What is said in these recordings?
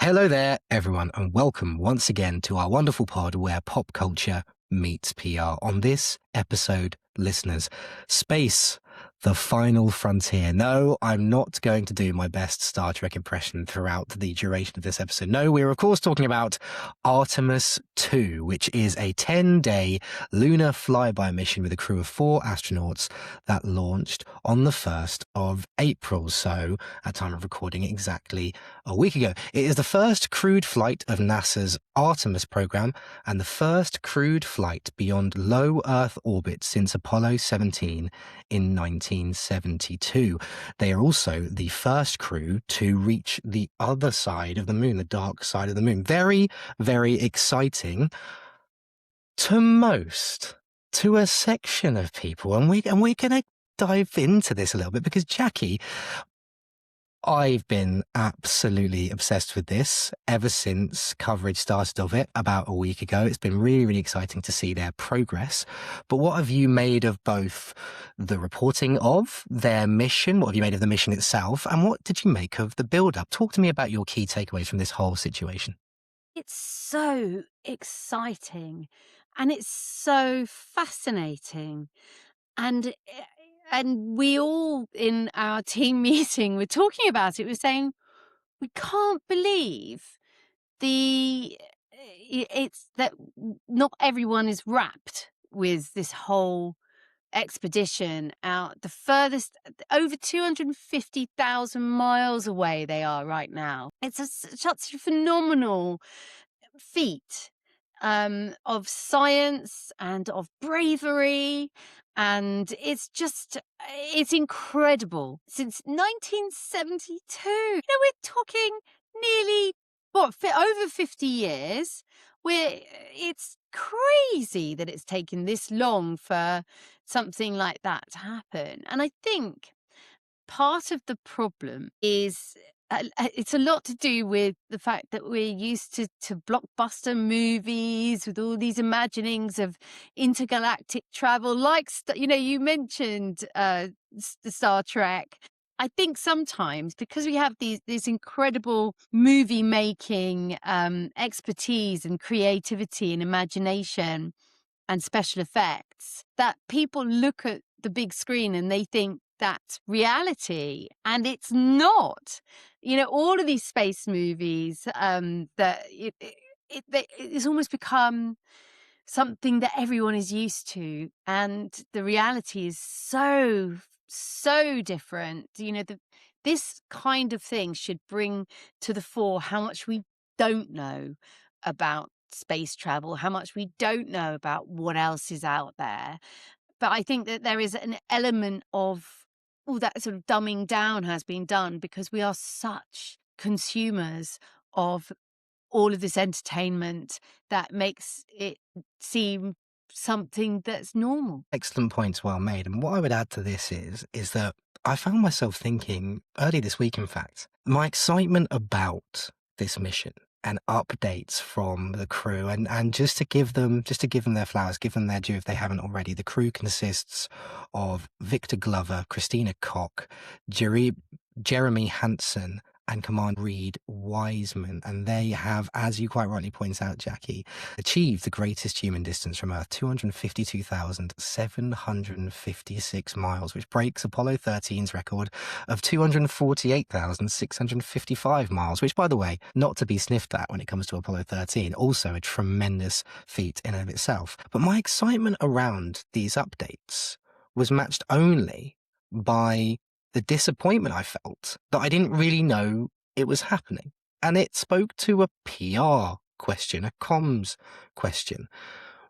Hello there, everyone, and welcome once again to our wonderful pod where pop culture meets PR. On this episode, listeners, space, the final frontier. No, I'm not going to do my best Star Trek impression throughout the duration of this episode. No, we're of course talking about Artemis II, which is a 10-day lunar flyby mission with a crew of 4 astronauts that launched on the 1st of April. So, at time of recording, exactly a week ago. It is the first crewed flight of NASA's Artemis program and the first crewed flight beyond low Earth orbit since Apollo 17 in 1972. They are also the first crew to reach the other side of the moon, the dark side of the moon. Very, very exciting to most, to a section of people. And we're going to dive into this a little bit because, Jackie, I've been absolutely obsessed with this ever since coverage started of it about a week ago. It's been really, really exciting to see their progress. But what have you made of both the reporting of their mission? What have you made of the mission itself? And what did you make of the build-up? Talk to me about your key takeaways from this whole situation. It's so exciting and it's so fascinating. And we all in our team meeting were talking about it. We're saying we can't believe it's that not everyone is wrapped with this whole expedition out the furthest, over 250,000 miles away they are right now. It's such a phenomenal feat of science and of bravery, and it's incredible. Since 1972, we're talking nearly over 50 years. It's crazy that it's taken this long for something like that to happen. And I think part of the problem is it's a lot to do with the fact that we're used to blockbuster movies with all these imaginings of intergalactic travel, like you mentioned the Star Trek. I think sometimes because we have this incredible movie making expertise and creativity and imagination and special effects, that people look at the big screen and they think that's reality, and it's not. All of these space movies, that it's almost become something that everyone is used to, and the reality is so different. This kind of thing should bring to the fore how much we don't know about space travel, how much we don't know about what else is out there. But I think that there is an element of all that sort of dumbing down has been done because we are such consumers of all of this entertainment that makes it seem something that's normal. Excellent points, well made. And what I would add to this is that I found myself thinking early this week, in fact, my excitement about this mission and updates from the crew and just to give them their flowers, give them their due if they haven't already. The crew consists of Victor Glover, Christina Koch, Jeremy Hansen, and Commander Reed Wiseman, and they have, as you quite rightly point out, Jackie, achieved the greatest human distance from Earth, 252,756 miles, which breaks Apollo 13's record of 248,655 miles, which, by the way, not to be sniffed at when it comes to Apollo 13, also a tremendous feat in and of itself. But my excitement around these updates was matched only by the disappointment I felt that I didn't really know it was happening. And it spoke to a PR question, a comms question.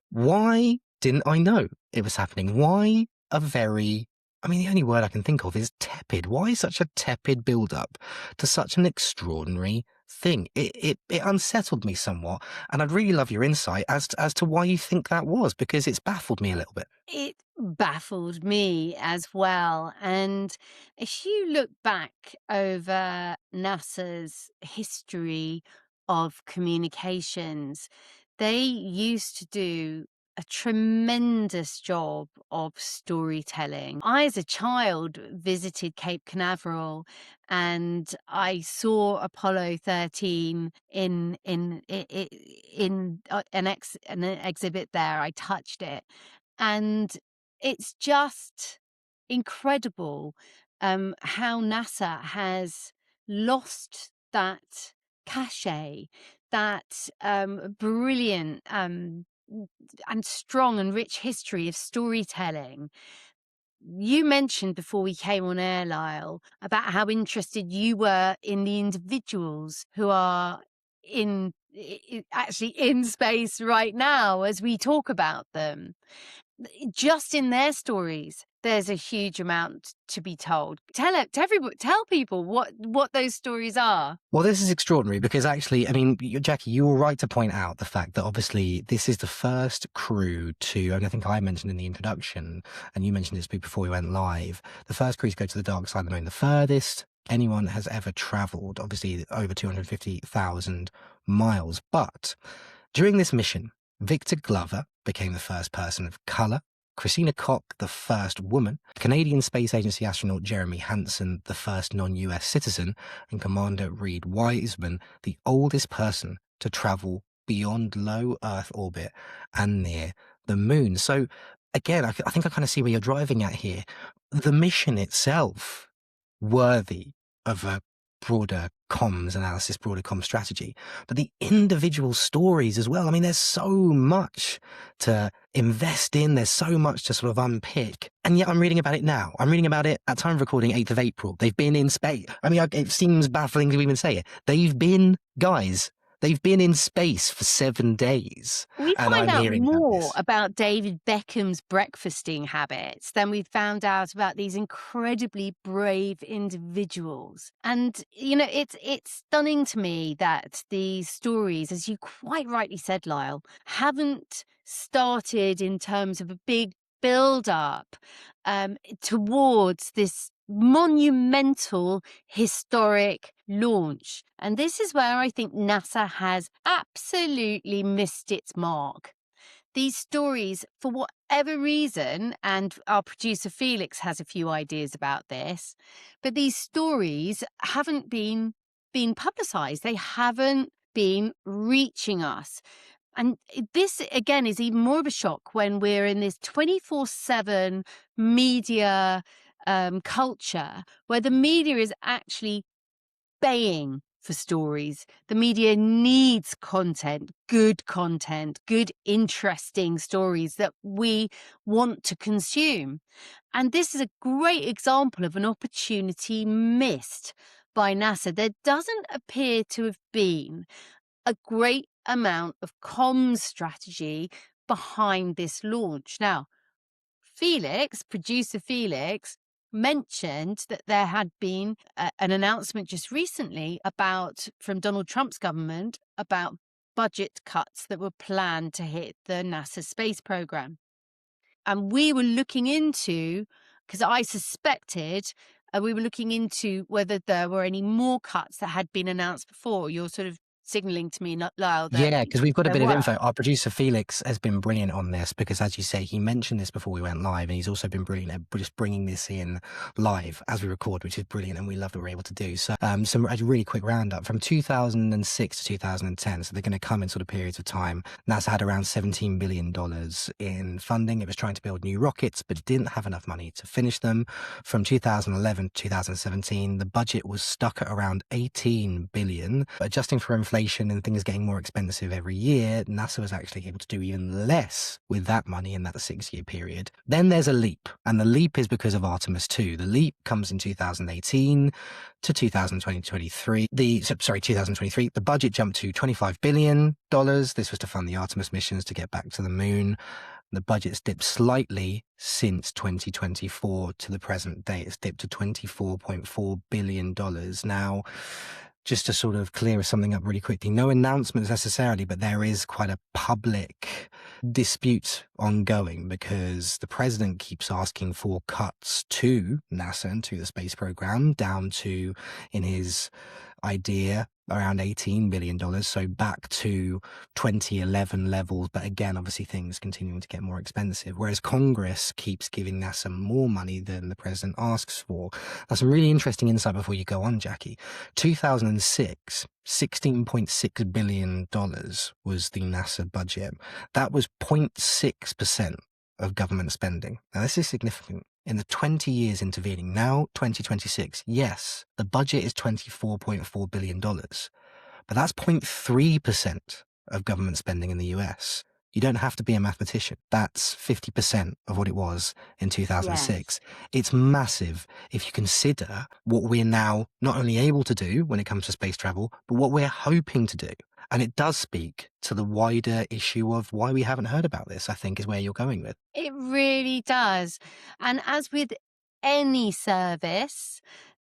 Why didn't I know it was happening? Why the only word I can think of is tepid. Why such a tepid build-up to such an extraordinary thing? It unsettled me somewhat, and I'd really love your insight as to why you think that was, because it's baffled me a little bit. It baffled me as well. And if you look back over NASA's history of communications, they used to do a tremendous job of storytelling. I, as a child, visited Cape Canaveral, and I saw Apollo 13 in an exhibit there. I touched it, and it's just incredible how NASA has lost that cachet, that brilliant and strong and rich history of storytelling. You mentioned before we came on air, Lyle, about how interested you were in the individuals who are actually in space right now as we talk about them. Just in their stories, there's a huge amount to be told. Tell people what those stories are. Well, this is extraordinary because actually, I mean, Jackie, you were right to point out the fact that obviously this is the first crew to, and I think I mentioned in the introduction, and you mentioned this before we went live, the first crew to go to the dark side of the moon, the furthest anyone has ever traveled, obviously over 250,000 miles. But during this mission, Victor Glover became the first person of color, Christina Koch, the first woman, Canadian Space Agency astronaut Jeremy Hansen, the first non-US citizen, and Commander Reed Wiseman, the oldest person to travel beyond low Earth orbit and near the moon. So again, I think I kind of see where you're driving at here. The mission itself, worthy of a broader comms analysis, broader comms strategy, but the individual stories as well. I mean, there's so much to invest in. There's so much to sort of unpick. And yet I'm reading about it now. I'm reading about it at time of recording, 8th of April. They've been in space. I mean, it seems baffling to even say it. They've been in space for 7 days. We and find I'm out hearing more about David Beckham's breakfasting habits than we found out about these incredibly brave individuals. And, you know, it's stunning to me that these stories, as you quite rightly said, Lyle, haven't started in terms of a big build-up towards this monumental, historic launch. And this is where I think NASA has absolutely missed its mark. These stories, for whatever reason, and our producer Felix has a few ideas about this, but these stories haven't been publicized. They haven't been reaching us. And this, again, is even more of a shock when we're in this 24/7 media culture where the media is actually baying for stories. The media needs content, good, interesting stories that we want to consume. And this is a great example of an opportunity missed by NASA. There doesn't appear to have been a great amount of comms strategy behind this launch. Now, producer Felix, mentioned that there had been an announcement just recently from Donald Trump's government about budget cuts that were planned to hit the NASA space program. And we were looking into, because I suspected, we were looking into whether there were any more cuts that had been announced before. You're sort of signaling to me, Lyle, that Yeah, because we've got a bit there of were. info. Our producer Felix has been brilliant on this because, as you say, he mentioned this before we went live, and he's also been brilliant at just bringing this in live as we record, which is brilliant, and we love that we're able to do. So, some a really quick roundup from 2006 to 2010. So they're going to come in sort of periods of time. NASA had around $17 billion in funding. It was trying to build new rockets, but it didn't have enough money to finish them. From 2011 to 2017, the budget was stuck at around $18 billion. Adjusting for inflation and things getting more expensive every year, NASA was actually able to do even less with that money in that 6-year period. Then there's a leap, and the leap is because of Artemis II. The leap comes in 2018 to 2023. 2023. The budget jumped to $25 billion. This was to fund the Artemis missions to get back to the moon. The budget's dipped slightly since 2024 to the present day. It's dipped to $24.4 billion. Now, just to sort of clear something up really quickly, no announcements necessarily, but there is quite a public dispute ongoing because the president keeps asking for cuts to NASA and to the space program, down to, in his idea, around $18 billion. So back to 2011 levels. But again, obviously things continuing to get more expensive, whereas Congress keeps giving NASA more money than the president asks for. That's a really interesting insight before you go on, Jackie. 2006, $16.6 billion was the NASA budget. That was 0.6% of government spending. Now, this is significant. In the 20 years intervening, now 2026, yes, the budget is $24.4 billion, but that's 0.3% of government spending in the US. You don't have to be a mathematician. That's 50% of what it was in 2006. Yes. It's massive if you consider what we're now not only able to do when it comes to space travel, but what we're hoping to do. And it does speak to the wider issue of why we haven't heard about this, I think, is where you're going with. It really does. And as with any service,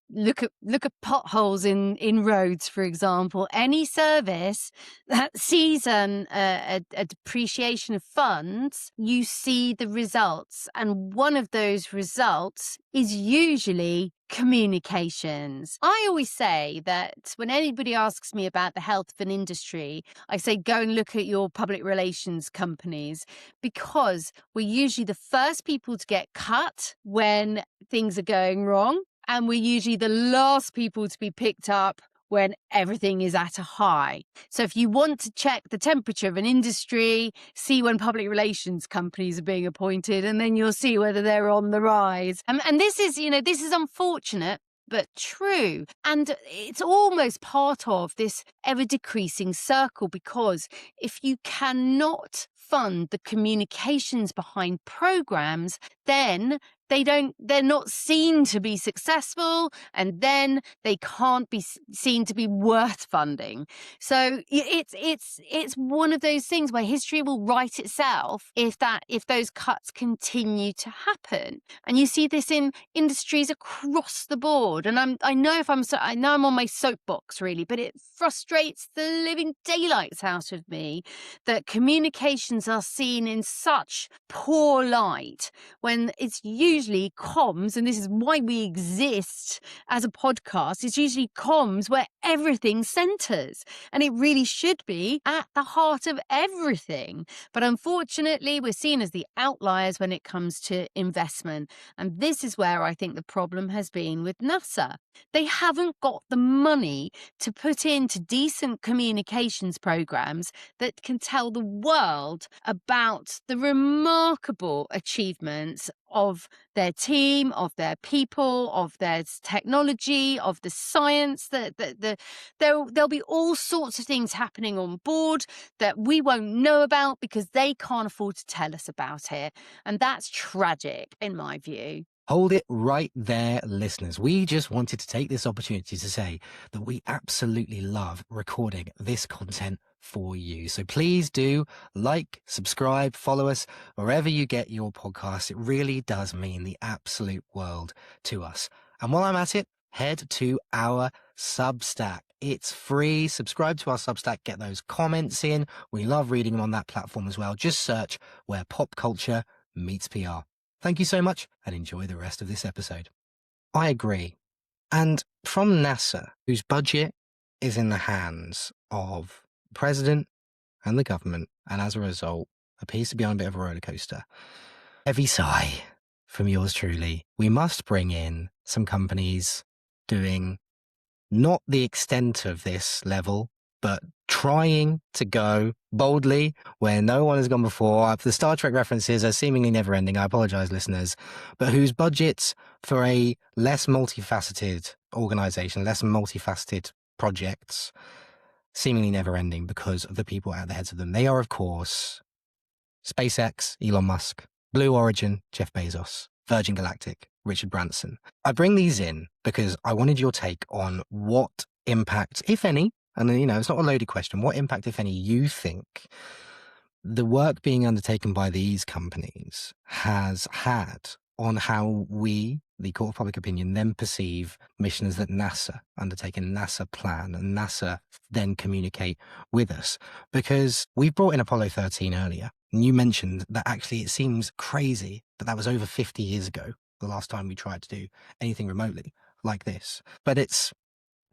look at potholes in roads, for example. Any service that sees a depreciation of funds, you see the results, and one of those results is usually communications. I always say that when anybody asks me about the health of an industry, I say go and look at your public relations companies, because we're usually the first people to get cut when things are going wrong. And we're usually the last people to be picked up when everything is at a high. So if you want to check the temperature of an industry, see when public relations companies are being appointed, and then you'll see whether they're on the rise. And this is, this is unfortunate, but true. And it's almost part of this ever decreasing circle, because if you cannot fund the communications behind programs, then they're not seen to be successful, and then they can't be seen to be worth funding. So it's one of those things where history will write itself if those cuts continue to happen. And you see this in industries across the board. And I know I'm on my soapbox really, but it frustrates the living daylights out of me that communications are seen in such poor light, when it's usually comms, and this is why we exist as a podcast, it's usually comms where everything centers, and it really should be at the heart of everything. But unfortunately, we're seen as the outliers when it comes to investment. And this is where I think the problem has been with NASA. They haven't got the money to put into decent communications programs that can tell the world about the remarkable achievements of their team, of their people, of their technology, of the science. There'll be all sorts of things happening on board that we won't know about because they can't afford to tell us about it. And that's tragic, in my view. Hold it right there, listeners. We just wanted to take this opportunity to say that we absolutely love recording this content for you. So please do like, subscribe, follow us wherever you get your podcasts. It really does mean the absolute world to us. And while I'm at it, head to our Substack. It's free. Subscribe to our Substack. Get those comments in. We love reading them on that platform as well. Just search Where Pop Culture Meets PR. Thank you so much, and enjoy the rest of this episode. I agree. And from NASA, whose budget is in the hands of the president and the government, and as a result, appears to be on a bit of a roller coaster, heavy sigh from yours truly. We must bring in some companies doing not the extent of this level, but trying to go boldly where no one has gone before. The Star Trek references are seemingly never ending. I apologize, listeners, but whose budgets for a less multifaceted organization, less multifaceted projects, seemingly never ending because of the people at the heads of them. They are, of course, SpaceX, Elon Musk, Blue Origin, Jeff Bezos, Virgin Galactic, Richard Branson. I bring these in because I wanted your take on what impact, if any, and then, it's not a loaded question, what impact, if any, you think the work being undertaken by these companies has had on how we, the court of public opinion, then perceive missions that NASA undertake and NASA plan and NASA then communicate with us. Because we brought in Apollo 13 earlier, and you mentioned that actually it seems crazy that was over 50 years ago, the last time we tried to do anything remotely like this. But it's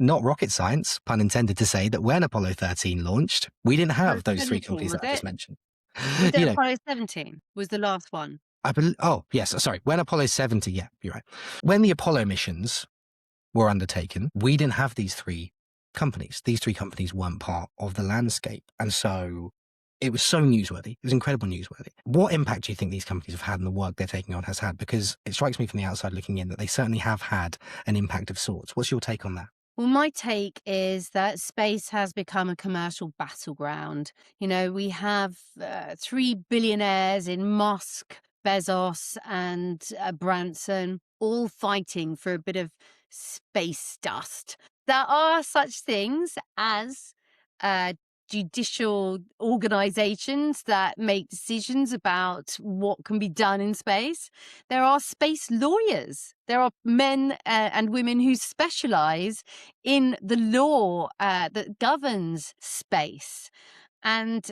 not rocket science, pun intended to say, that when Apollo 13 launched, we didn't Apollo have those three 17, companies was that I just it? mentioned. Was it You know, Apollo 17? Was the last one? oh, yes, sorry. When Apollo 70, yeah, you're right. When the Apollo missions were undertaken, we didn't have these three companies. These three companies weren't part of the landscape. And so it was so newsworthy. It was incredibly newsworthy. What impact do you think these companies have had and the work they're taking on has had? Because it strikes me from the outside looking in that they certainly have had an impact of sorts. What's your take on that? Well, my take is that space has become a commercial battleground. You know, we have three billionaires in Musk, Bezos, and Branson all fighting for a bit of space dust. There are such things as uh, judicial organizations that make decisions about what can be done in space. There are space lawyers. There are men and women who specialize in the law that governs space. And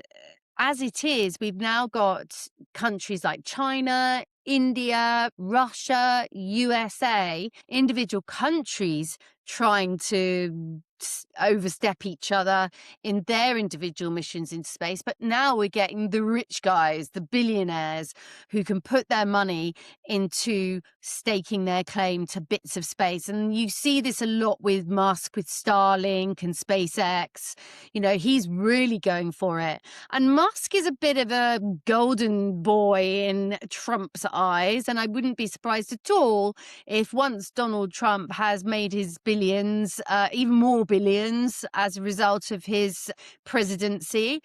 as it is, we've now got countries like China, India, Russia, USA, individual countries trying to overstep each other in their individual missions into space. But now we're getting the rich guys, the billionaires, who can put their money into staking their claim to bits of space. And you see this a lot with Musk, with Starlink and SpaceX. You know, he's really going for it. And Musk is a bit of a golden boy in Trump's eyes. And I wouldn't be surprised at all if once Donald Trump has made his billions, even more billions as a result of his presidency.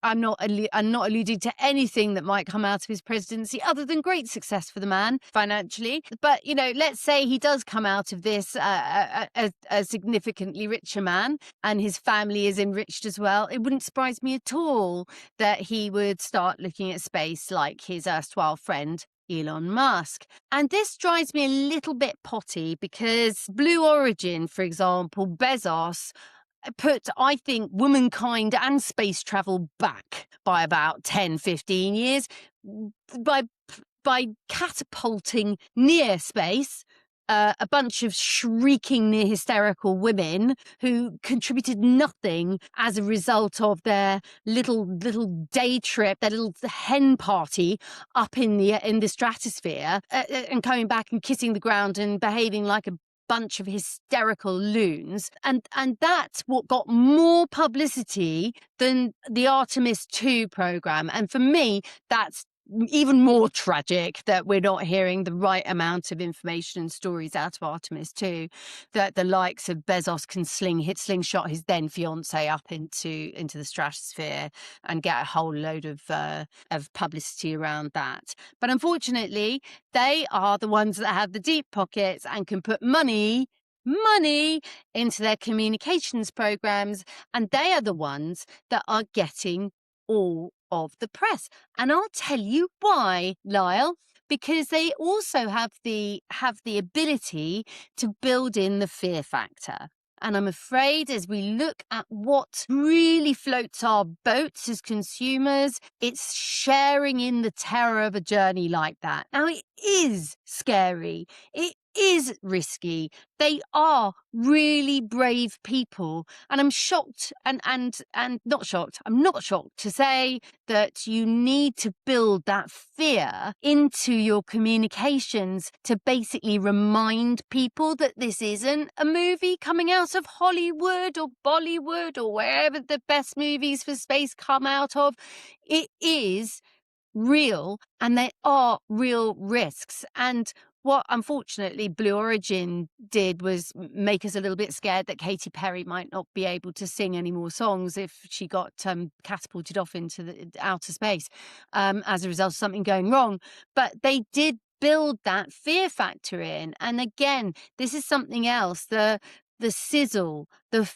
I'm not alluding to anything that might come out of his presidency other than great success for the man financially. But, you know, let's say he does come out of this a significantly richer man and his family is enriched as well. It wouldn't surprise me at all that he would start looking at space like his erstwhile friend Elon Musk. And this drives me a little bit potty because Blue Origin, for example, Bezos, put, I think, womankind and space travel back by about 10, 15 years by catapulting near space a bunch of shrieking near hysterical women who contributed nothing as a result of their little day trip, their little hen party up in the stratosphere, and coming back and kissing the ground and behaving like a bunch of hysterical loons. And that's what got more publicity than the Artemis II program. And for me, that's even more tragic that we're not hearing the right amount of information and stories out of Artemis II, that the likes of Bezos can slingshot his then fiance up into the stratosphere and get a whole load of publicity around that. But unfortunately, they are the ones that have the deep pockets and can put money into their communications programs, and they are the ones that are getting all of the press. And I'll tell you why, Lyle, because they also have the ability to build in the fear factor. And I'm afraid as we look at what really floats our boats as consumers, it's sharing in the terror of a journey like that. Now, it is scary. It is risky. They are really brave people. And I'm shocked and not shocked. I'm not shocked to say that you need to build that fear into your communications to basically remind people that this isn't a movie coming out of Hollywood or Bollywood or wherever the best movies for space come out of. It is real, and there are real risks. And what unfortunately Blue Origin did was make us a little bit scared that Katy Perry might not be able to sing any more songs if she got catapulted off into the outer space as a result of something going wrong. But they did build that fear factor in. And again, this is something else. The sizzle, the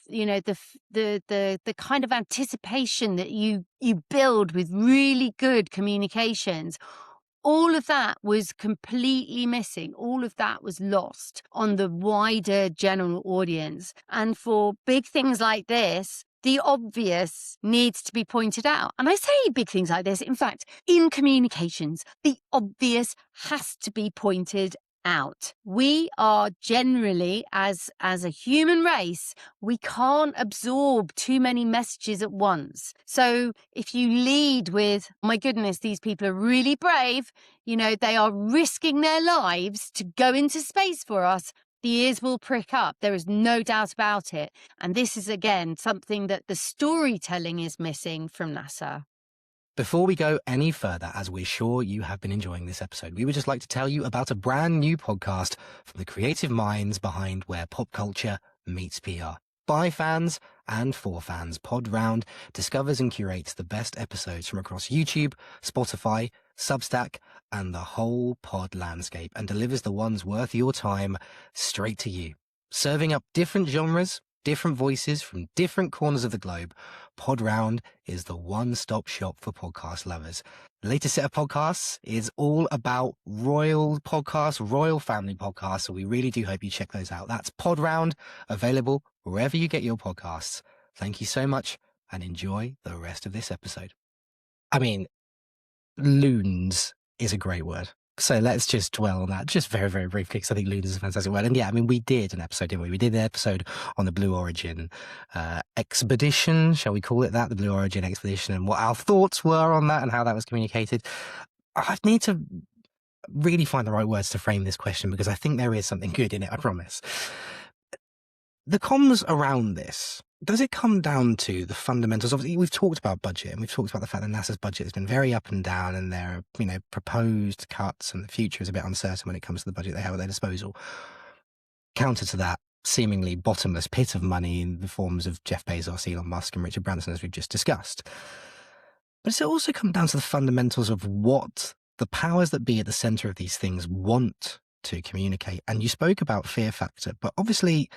kind of anticipation that you build with really good communications, all of that was completely missing. All of that was lost on the wider general audience. And for big things like this, the obvious needs to be pointed out. And I say big things like this, in fact, in communications, the obvious has to be pointed out. We are generally, as a human race, we can't absorb too many messages at once. So if you lead with, my goodness, these people are really brave, they are risking their lives to go into space for us, the ears will prick up. There is no doubt about it. And this is, again, something that the storytelling is missing from NASA. Before we go any further, as we're sure you have been enjoying this episode, we would just like to tell you about a brand new podcast from the creative minds behind Where Pop Culture Meets PR. By fans and for fans, Pod Round discovers and curates the best episodes from across YouTube, Spotify, Substack, and the whole pod landscape, and delivers the ones worth your time straight to you. Serving up different genres, different voices from different corners of the globe, Pod Round is the one-stop shop for podcast lovers. The latest set of podcasts is all about royal podcasts, royal family podcasts, so we really do hope you check those out. That's Pod Round, available wherever you get your podcasts. Thank you so much, and enjoy the rest of this episode. I mean, loons is a great word. So let's just dwell on that just very, very briefly, because I think loons is a fantastic word. And yeah, I mean, we did an episode, didn't we? We did an episode on the Blue Origin expedition, shall we call it that? The Blue Origin expedition, and what our thoughts were on that and how that was communicated. I need to really find the right words to frame this question, because I think there is something good in it, I promise. The comms around this, does it come down to the fundamentals? Obviously, we've talked about budget, and we've talked about the fact that NASA's budget has been very up and down, and there are, proposed cuts, and the future is a bit uncertain when it comes to the budget they have at their disposal. Counter to that, seemingly bottomless pit of money in the forms of Jeff Bezos, Elon Musk, and Richard Branson, as we've just discussed. But does it also come down to the fundamentals of what the powers that be at the center of these things want to communicate? And you spoke about fear factor, but obviously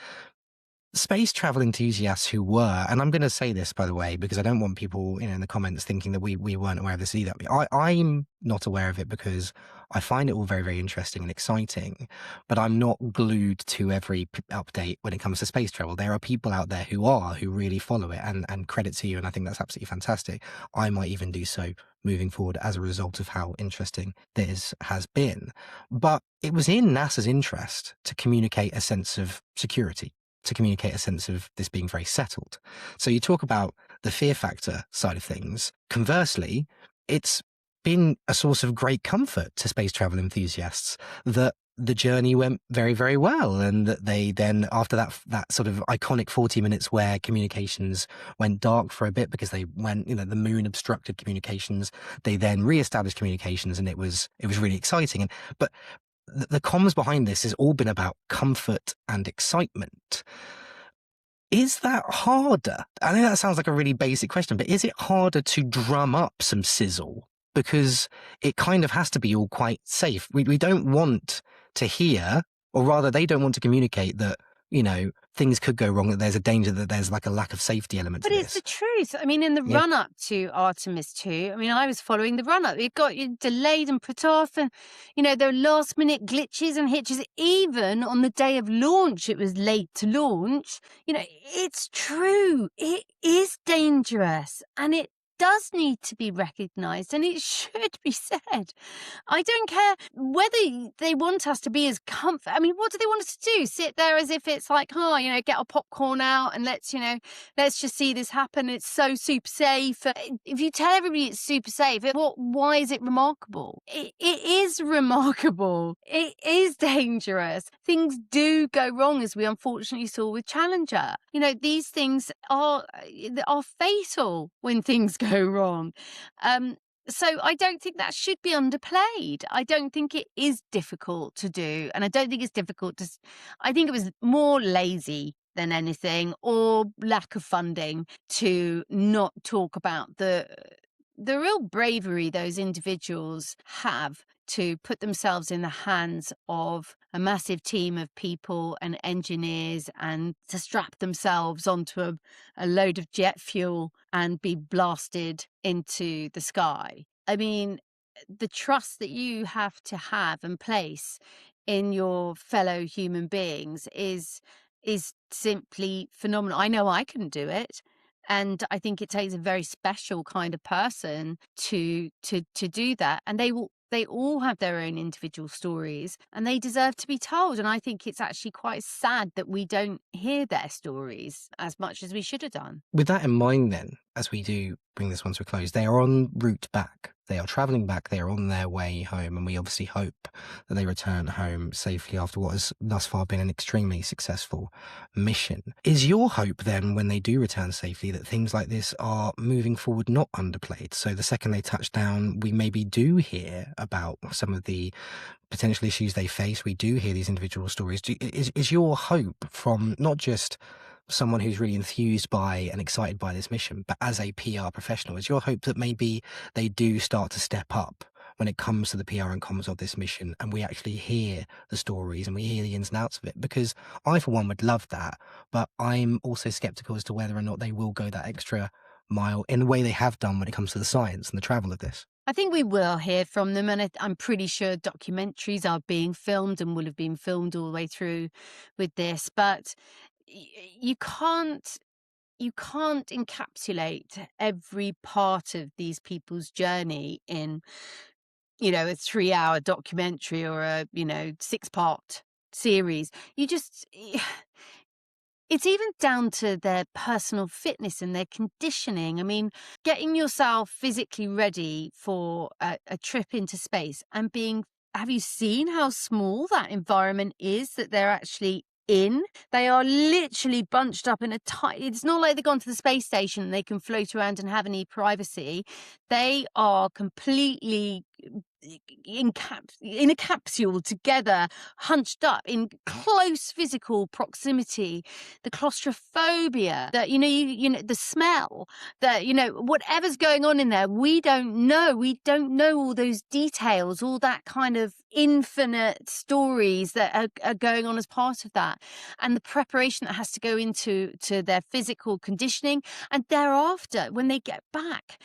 space travel enthusiasts who were, and I'm going to say this, by the way, because I don't want people, in the comments thinking that we weren't aware of this either. I'm not aware of it because I find it all very, very interesting and exciting, but I'm not glued to every update when it comes to space travel. There are people out there who really follow it, and credit to you, and I think that's absolutely fantastic. I might even do so moving forward as a result of how interesting this has been. But it was in NASA's interest to communicate a sense of security, to communicate a sense of this being very settled. So you talk about the fear factor side of things. Conversely, it's been a source of great comfort to space travel enthusiasts that the journey went very, very well, and that they then, after that sort of iconic 40 minutes where communications went dark for a bit because they went, the moon obstructed communications, they then re-established communications, and it was really exciting. But the comms behind this has all been about comfort and excitement. Is that harder? I know that sounds like a really basic question, but is it harder to drum up some sizzle? Because it kind of has to be all quite safe. We don't want to hear, or rather they don't want to communicate that, things could go wrong, that there's a danger, that there's like a lack of safety element to But this. it's the truth. I mean, in the run-up to Artemis II, I was following the run-up. It got delayed and put off, and, there were last-minute glitches and hitches. Even on the day of launch, it was late to launch. It's true. It is dangerous, and it does need to be recognised, and it should be said. I don't care whether they want us to be as comfort. What do they want us to do? Sit there as if it's like, get our popcorn out and let's just see this happen. It's so super safe. If you tell everybody it's super safe, why is it remarkable? It is remarkable. It is dangerous. Things do go wrong, as we unfortunately saw with Challenger. These things are fatal when things go wrong. So I don't think that should be underplayed. I don't think it is difficult to do, and I don't think it's difficult to. I think it was more lazy than anything, or lack of funding, to not talk about the real bravery those individuals have to put themselves in the hands of a massive team of people and engineers, and to strap themselves onto a load of jet fuel and be blasted into the sky. The trust that you have to have and place in your fellow human beings is simply phenomenal. I know I couldn't do it. And I think it takes a very special kind of person to do that. And they will They all have their own individual stories and they deserve to be told. And I think it's actually quite sad that we don't hear their stories as much as we should have done. With that in mind, then, as we do bring this one to a close, they are en route back. They are travelling back. They are on their way home. And we obviously hope that they return home safely after what has thus far been an extremely successful mission. Is your hope then, when they do return safely, that things like this are moving forward, not underplayed? So the second they touch down, we maybe do hear about some of the potential issues they face. We do hear these individual stories. Is your hope, from not just someone who's really enthused by and excited by this mission, but as a PR professional, is your hope that maybe they do start to step up when it comes to the PR and comms of this mission, and we actually hear the stories and we hear the ins and outs of it? Because I, for one, would love that, but I'm also skeptical as to whether or not they will go that extra mile in the way they have done when it comes to the science and the travel of this. I think we will hear from them, and I'm pretty sure documentaries are being filmed and will have been filmed all the way through with this. But you can't encapsulate every part of these people's journey in, a 3-hour documentary or a 6-part series. It's even down to their personal fitness and their conditioning. I mean, getting yourself physically ready for a trip into space and have you seen how small that environment is that they're actually in? They are literally bunched up in it's not like they've gone to the space station and they can float around and have any privacy. They are completely in a capsule together, hunched up in close physical proximity. The claustrophobia, that the smell, that whatever's going on in there, we don't know all those details, all that kind of infinite stories that are going on as part of that, and the preparation that has to go into their physical conditioning. And thereafter, when they get back,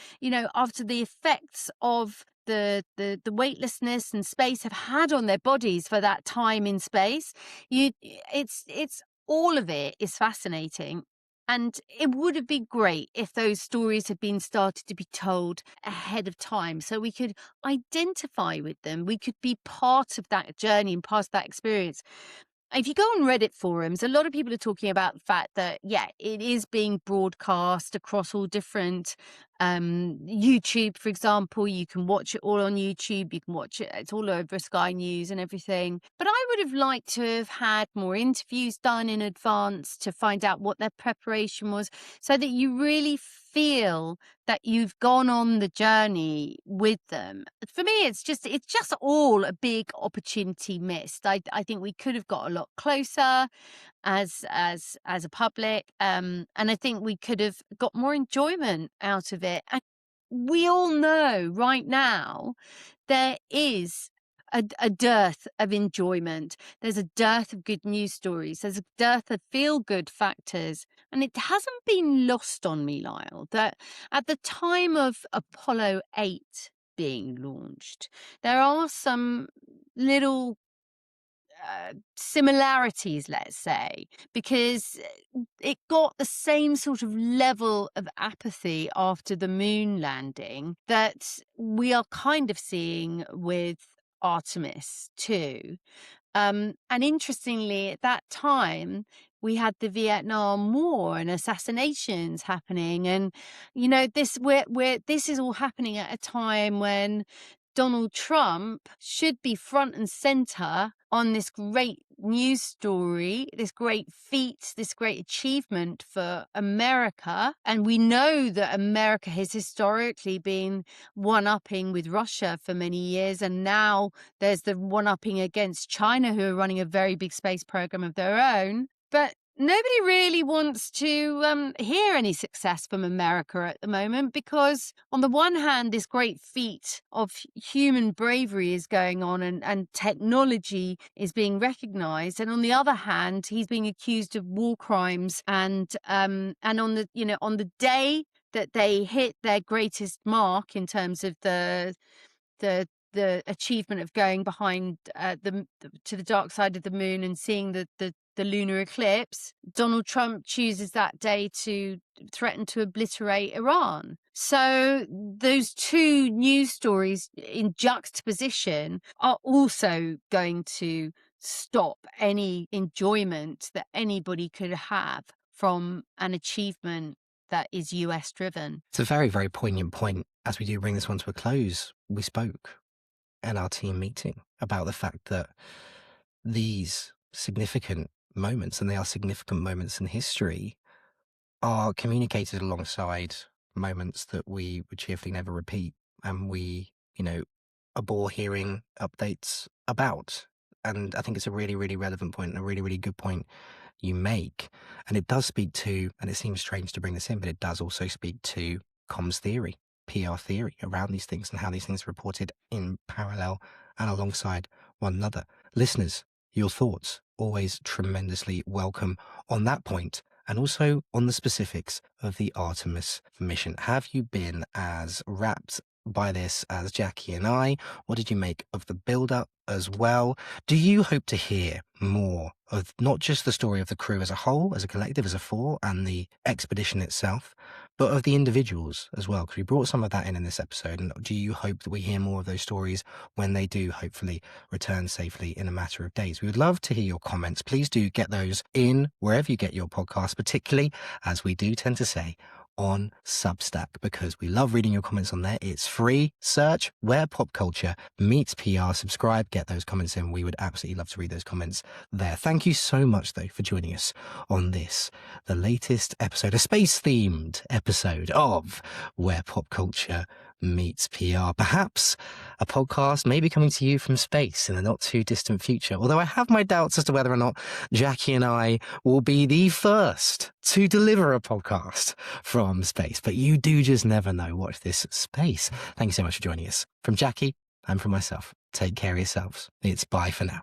after the effects of the weightlessness and space have had on their bodies for that time in space, it's all of it is fascinating. And it would have been great if those stories had been started to be told ahead of time, so we could identify with them. We could be part of that journey and part of that experience. If you go on Reddit forums, a lot of people are talking about the fact that, it is being broadcast across all different YouTube, for example. You can watch it all on YouTube. You can watch it. It's all over Sky News and everything. But I would have liked to have had more interviews done in advance to find out what their preparation was, so that you really feel that you've gone on the journey with them. For me, it's just all a big opportunity missed. I think we could have got a lot closer as a public, and I think we could have got more enjoyment out of it. And we all know right now there is a dearth of enjoyment. There's a dearth of good news stories. There's a dearth of feel-good factors. And it hasn't been lost on me, Lyle, that at the time of Apollo 8 being launched, there are some little similarities, let's say, because it got the same sort of level of apathy after the moon landing that we are kind of seeing with Artemis II. And interestingly, at that time, we had the Vietnam War and assassinations happening, and this is all happening at a time when Donald Trump should be front and center on this great news story, this great feat, this great achievement for America. And we know that America has historically been one-upping with Russia for many years. And now there's the one-upping against China, who are running a very big space program of their own. But nobody really wants to hear any success from America at the moment, because on the one hand, this great feat of human bravery is going on, and technology is being recognized. And on the other hand, he's being accused of war crimes. And on the day that they hit their greatest mark in terms of the achievement of going behind to the dark side of the moon and seeing the the lunar eclipse, Donald Trump chooses that day to threaten to obliterate Iran. So those two news stories in juxtaposition are also going to stop any enjoyment that anybody could have from an achievement that is US driven. It's a very, very poignant point. As we do bring this one to a close, we spoke in our team meeting about the fact that these significant moments, and they are significant moments in history, are communicated alongside moments that we would cheerfully never repeat, and we, abhor hearing updates about. And I think it's a really, really relevant point and a really, really good point you make. And it does speak to, and it seems strange to bring this in, but it does also speak to comms theory, PR theory around these things and how these things are reported in parallel and alongside one another. Listeners, your thoughts always tremendously welcome on that point, and also on the specifics of the Artemis mission. Have you been as wrapped by this as Jackie and I? What did you make of the build-up as well? Do you hope to hear more of not just the story of the crew as a whole, as a collective, as a four, and the expedition itself, but of the individuals as well? Because we brought some of that in this episode. And do you hope that we hear more of those stories when they do hopefully return safely in a matter of days? We would love to hear your comments. Please do get those in wherever you get your podcasts, particularly, as we do tend to say, on Substack, because we love reading your comments on there. It's free. Search Where Pop Culture Meets PR. Subscribe, get those comments in. We would absolutely love to read those comments there. Thank you so much, though, for joining us on this, the latest episode, a space-themed episode of Where Pop Culture Meets PR. Perhaps a podcast maybe coming to you from space in the not too distant future. Although I have my doubts as to whether or not Jackie and I will be the first to deliver a podcast from space. But you do just never know. Watch this space. Thank you so much for joining us. From Jackie and from myself, take care of yourselves. It's bye for now.